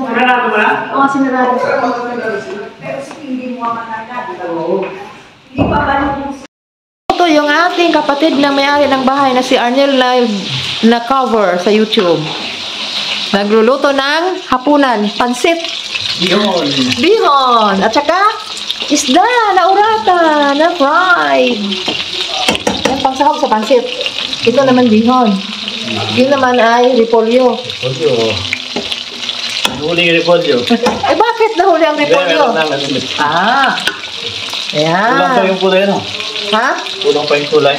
Sinarado mo na? Oo, sinarado. Pero hindi mo mananag. Hindi pa ba Ito yung ating kapatid na may-ari ng bahay na si Arnel na cover sa YouTube. Nagluluto ng hapunan, pansit. Bihon. Bihon. At saka, isda na urata, na fried. Yan, pangsahog sa pansit. Ito naman bihon. Yun naman ay repolyo. Repolyo. Huli yung repolyo. Eh, bakit nahuli ang repolyo? Ah. Ayan. Kulang pa yung kulay, no? Ha? Kulang pa yung kulay.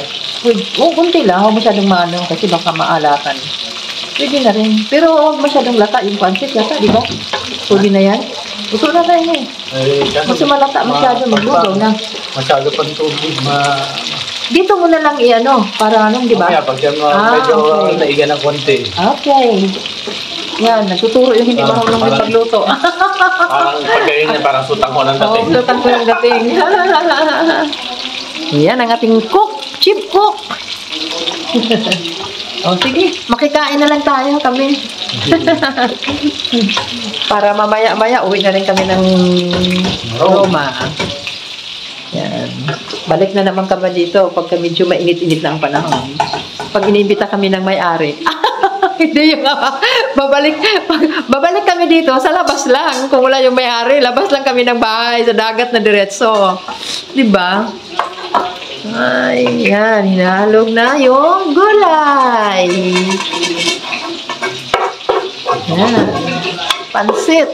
Oo, kunti lang. Huwag masyadong maano kasi baka maalatan. Pwede na rin. Pero huwag masyadong lata yung pansit. Lata, di ba? Huli na yan. Gusto na tayo eh. Kasi malata masyado. Maglugaw na. Masyado pang tubig. Dito mo na lang i-ano. Para anong, di ba? Kaya pag yan medyo naiga ng konti. Okay. Yan, nagtuturo yung hindi marunong yung pagluto. Parang pagkain niya, parang sutang ko ng dating. Oo, sutang ko ng dating. Yan ang ating cook. Chief cook. O, sige. Makikain na lang tayo kami. Para mamaya-maya, uwi na rin kami ng Roma. Yan. Balik na naman kami dito pagka medyo mainit-init na ang panahon. Pag inimbita kami ng may-ari. Hindi yung babalik kami dito sa labas lang. Kung wala yung may-ari, labas lang kami ng bahay sa dagat na diretso. Diba? Ay, yan. Hinahalog na yung gulay. Yan. Pansit.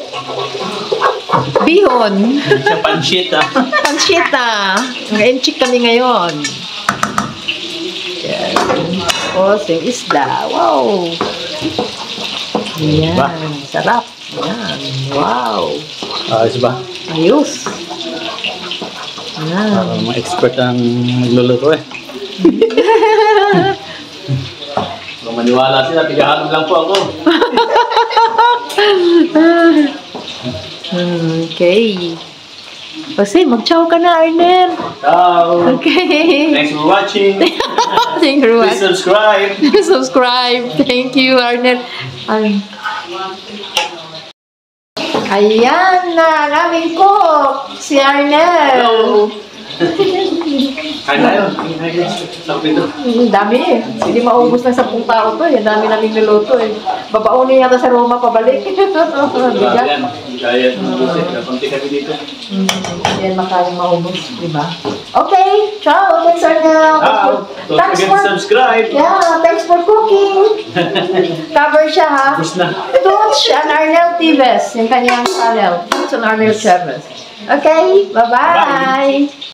Bihon. Sa pansit, ah. Pansit, ah. Nag-enchik kami ngayon. Yan. Tapos yung isda. Wow. Yan. Sarap. Yan. Wow. Ayos ba? Ayos. Yan. Mga expert ang nagluluto eh. Kung maniwala sila, tigahanap lang po ako. Okay. Kasi mag-chow ka na, Arnel. Ciao. Okay. Thanks for watching. Thank you. Please subscribe. Subscribe. Thank you, Arnel. Ayan na, aming cook, si Arnel. Hello. Kain tayo. Dami eh. Hindi maubos ng 10 tao to eh. Dami namin niluto eh. Babaunin yata sa Roma pabalik. Yan. Kaya konti kami dito. Yan makayang maubos, di ba? Okay. Ciao. Thanks, Arnel. Don't forget to subscribe. Yeah, thanks for cooking. Cover siya ha. Toots and Arnel Tives. Yung kanyang channel. Toots and Arnel Tives. Okay. Bye-bye.